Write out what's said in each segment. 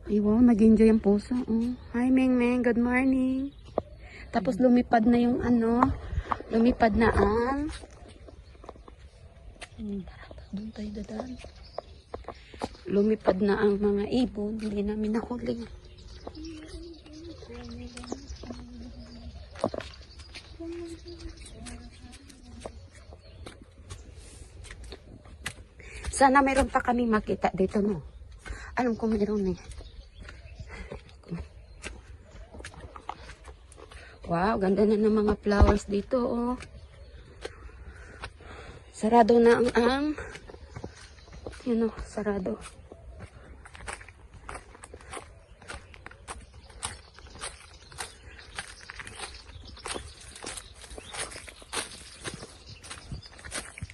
Ay, wow, nag-enjoy ang puso. Oh. Hi, Meng Meng. Good morning. Tapos lumipad na yung ano. Lumipad na ang... Doon tayo dadaan. Lumipad na ang mga ibon. Hindi namin nahuli. Sana mayroon pa kami makita dito, no? Alam ko mayroon eh. Wow, ganda na ng mga flowers dito, oh. Sarado na ang yun, oh, sarado.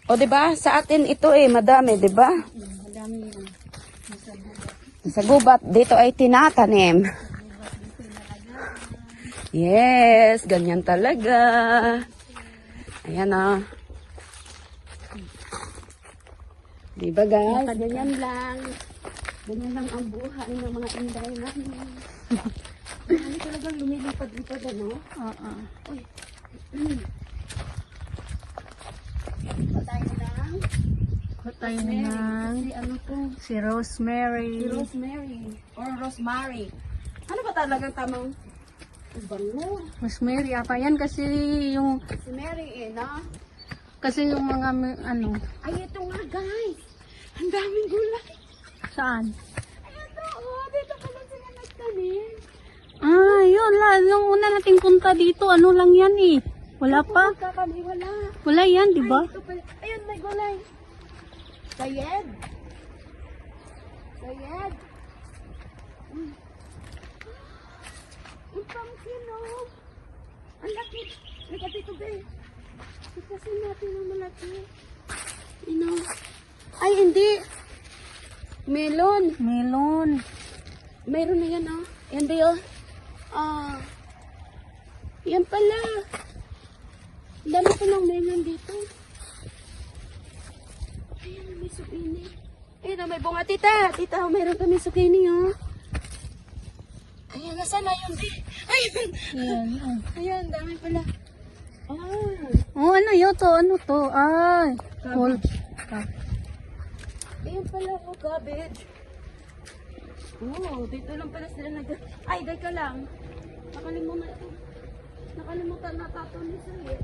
O, diba? Sa atin ito eh, madami, diba? Madami yan. Sa gubat, dito ay tinatanim. Yes, ganyan talaga. Ayan o. Diba guys? Ganyan lang. Ganyan lang ang buhay ng mga inday namin. Ano talagang lumilipad-lipad, ano? Oo. Uy. Patay lang. Tayo ng Si ano to? si Rosemary. Si Rosemary. Or Rosemary. Ano ba talagang tamang? Bango. Rosemary ata yan kasi yung Si Mary eh, no? yung mga ano Ay, ito nga guys. Ang daming gulay. saan? Ay, ito. Oh, dito pala sila nagtanim. Yun la. Yung una nating punta dito, ano lang yan eh. Wala pa. Pumunta kami, wala. Wala yan, di ba? Ay, ito pala. Ayun, may gulay. Sayed. Sayed. Ang pumpkin, oh. Ang laki. Lika dito, be. Ikasin natin ang malaki. You know. Ay, hindi. Melon. Melon. Mayroon na yan, oh. Yan ba yun? Yan pala. Ang dami pa ng melon dito. Ayan, may sukini. Ayun, may bunga, tita. Tita, mayroon kami sukini, oh. Ayan, nasaan na yun, di? Ayun. Yan. Ayan, dami pala. Ano yun to? Ano to? Ay. Whole. Ayan pala, oh, cabbage. Oh, dito lang pala sila nag... Ay, day ka lang. Nakalimutan ito. Nakalimutan na tato ni Sayed.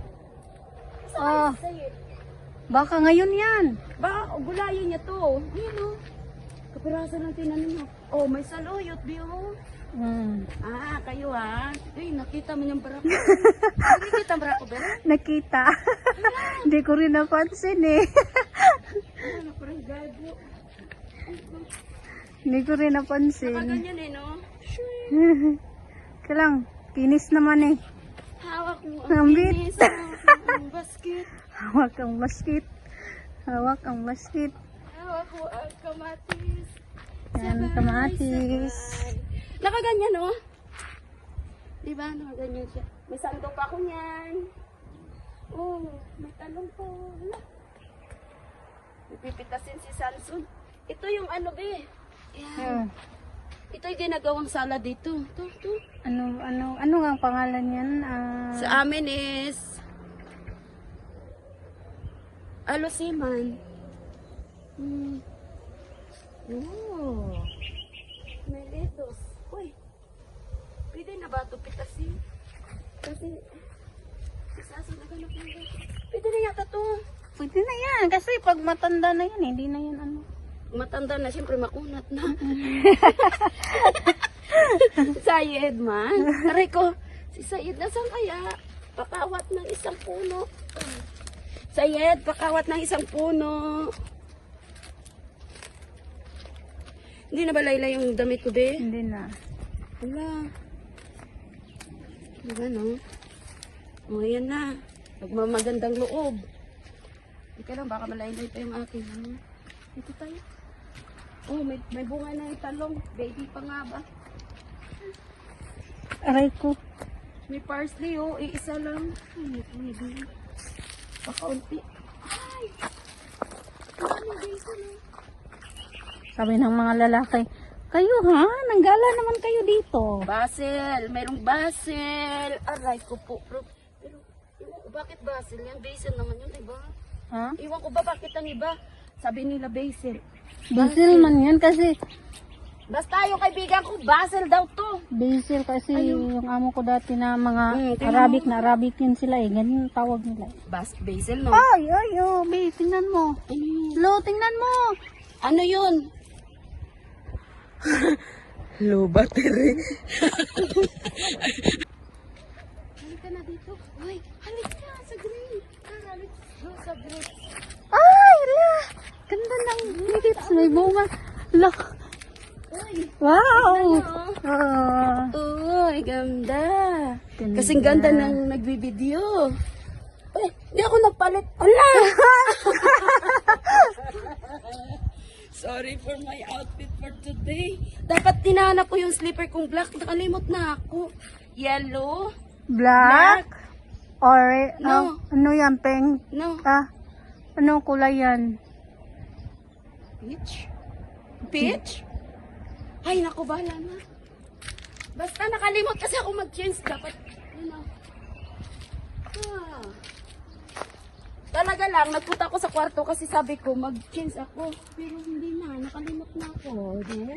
Ah. Sayed. Baka ngayon yan. Ba, gulayin niya to. Ayan, oh. Kapirasan ng tinanim mo. Oh, may saluyot, di oh. Kayo ha. Uy, nakita mo yung barako. Nakikita ang barako, ba? Nakita. Hindi ko rin napansin eh. Ano, parang gago. Hindi ko rin napansin. Nakaganyan eh, no? Kailang, kinis naman eh. Hawak mo Ang ang bit. binis. Hawak mo ang basket. Hawak ang basket. Hawak ang basket. Hawak mo ang kamatis. Yan, kamatis. Nakaganyan, no? Diba? Nakaganyan siya. May sando pa ako niyan. Oh, may talong po. Wala. Pipitasin si Samson. Ito yung ano, be. Yan. Ito yung ginagawang salad dito. Ito. Ano nga ang pangalan yan? Sa amin is Alosiman. Oh. May lettuce. Uy. Pwede na ba ito pitasin? Kasi sasanagano ko yun. Pwede na yata ito. Pwede na yan. Kasi pag matanda na yan, hindi na yan ano. Matanda na, siyempre makunat na. Sayed man. Aray ko, si Sayed nasaan kaya? Pakawat ng isang puno. Sayed, pakawat ng isang puno. Hindi na ba layla yung damit ko, be? Hindi na. Wala. Diba, no? O, ayan na. Magmamagandang loob. Ika lang, baka malaylay pa yung akin. Ano? Ito tayo. Oh, may bunga na yung talong. Baby pa nga ba? Aray ko. May parsley, oh. Iisa lang. Ay, pwede. Pakaunti. Ay! Ay, dito na. Sabi ng mga lalaki, Kayo ha? Nanggala naman kayo dito. Basil, mayroong basil. Aray ko po. Pero, bakit basil yan? Basil naman yun, diba? Ha? Iwan ko ba bakit ang iba? Sabi nila basil. Basil man yan kasi. Basta yung kaibigan ko, basil daw to. Basil kasi yung amo ko dati na mga tingnan Arabic mo. na Arabic yun sila eh. Ganyan yung tawag nila. Basil, no? Ay, oh, babe, tingnan mo. Ano yun? Lo, tingnan mo. Ano yun? Low battery. Halika na dito. Uy, halika sa green. Tara, let's go sa green. Ay, la. Ganda ng lips. May bunga. Look. Uy, Wow. ano? Uy, ganda. Ganda. Kasing ganda ng nagbibideo. Uy, hindi ako nagpalit. Ala! Sorry for my outfit for today. Dapat tinahanap ko yung slipper kong black. Nakalimot na ako. Yellow? Black. Or, No. ano yan, pink? No. Ano kulay yan? Peach? Peach? Ay, naku, bahala na. Basta nakalimot kasi ako mag-change. Dapat, Talaga lang, nagpunta ako sa kwarto kasi sabi ko, mag-change ako. Pero hindi na, nakalimot na ako. Di?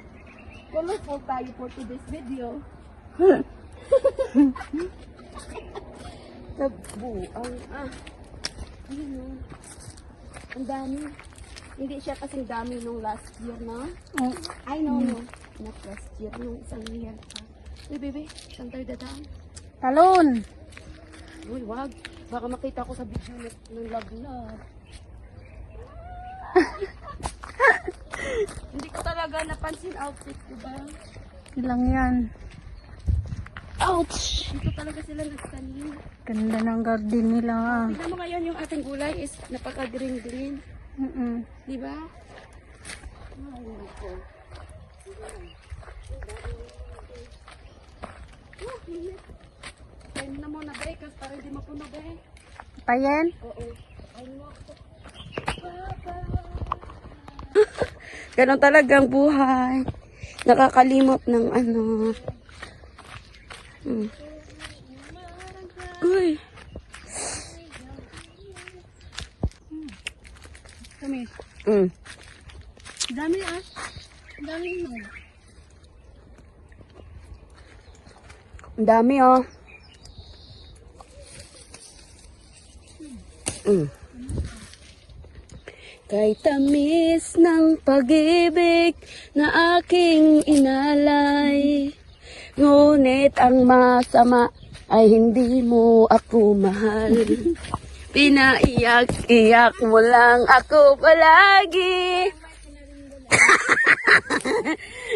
Colorful tayo for today's video. Nagbuang, Ayun o. Ang dami. Hindi siya kasing dami nung last year, no? I know, no. Not last year, nung isang year pa. Uy, baby, saan tayo dadaan? Talon. Uy, wag. Baka makita ko sa video ng love. Hindi ko talaga napansin outfit, diba? Ilang yan. Ouch! Dito talaga sila nagtanim. Ganda ng garden nila. Tignan mo ngayon yung ating gulay is napaka-green-green. Diba? Ay, nako. Time na muna, breakers para hindi mapuno, be. Payen? Oo. Ganon talagang buhay. Nakakalimot ng ano. Uy. Kami. Dami Dami mo. Ang dami, oh. Kay tamis ng pag-ibig na aking inalay, ngunit ang masama ay hindi mo ako mahal. Pinaiyak-iyak mo lang ako palagi.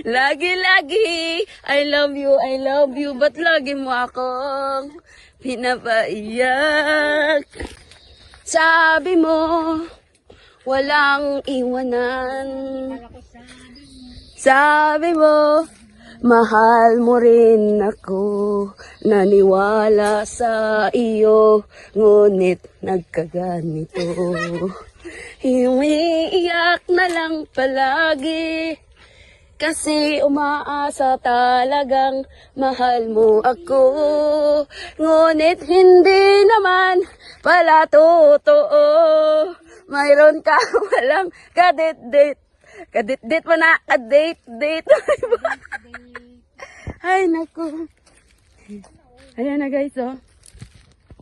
Lagi-lagi, I love you, but lagi mo akong pinapaiyak. Sabi mo, walang iwanan. Sabi mo, mahal mo rin ako. Naniwala sa iyo, ngunit nagkaganito. Umiiyak na lang palagi. Kasi umaasa talagang mahal mo ako. Ngunit hindi naman pala totoo. Mayroon ka walang kadit-dit. Kadit-dit mo na, kadate-date. Ay, naku. Ayan na guys, oh.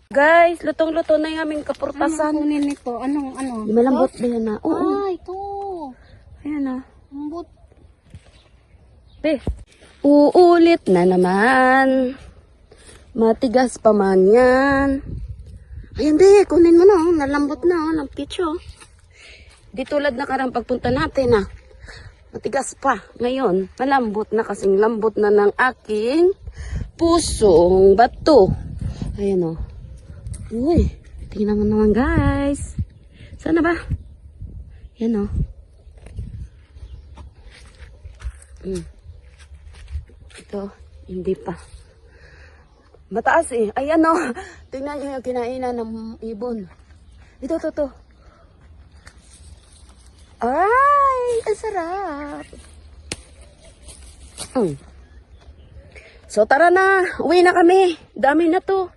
Guys, lutong-luto na yung aming kapurtasan. Kunin nito. Ano? Malambot din na. Oo. Ito. Ayan, oh. Lambot. Be, uulit na naman. Matigas pa man yan. Ayan, be, kunin mo na, oh. Nalambot na, oh, ng peach, oh. Di tulad na karang pagpunta natin, ah. Matigas pa. Ngayon, malambot na kasing lambot na ng aking pusong bato. Ayan, oh. Uy, tingnan mo naman, guys. Sana ba? Ayan, oh. Ito, hindi pa. Mataas eh. Ayan o. Tingnan nyo yung kinainan ng ibon. Ito, to. Ay, ang sarap. So tara na, uwi na kami. Dami na to.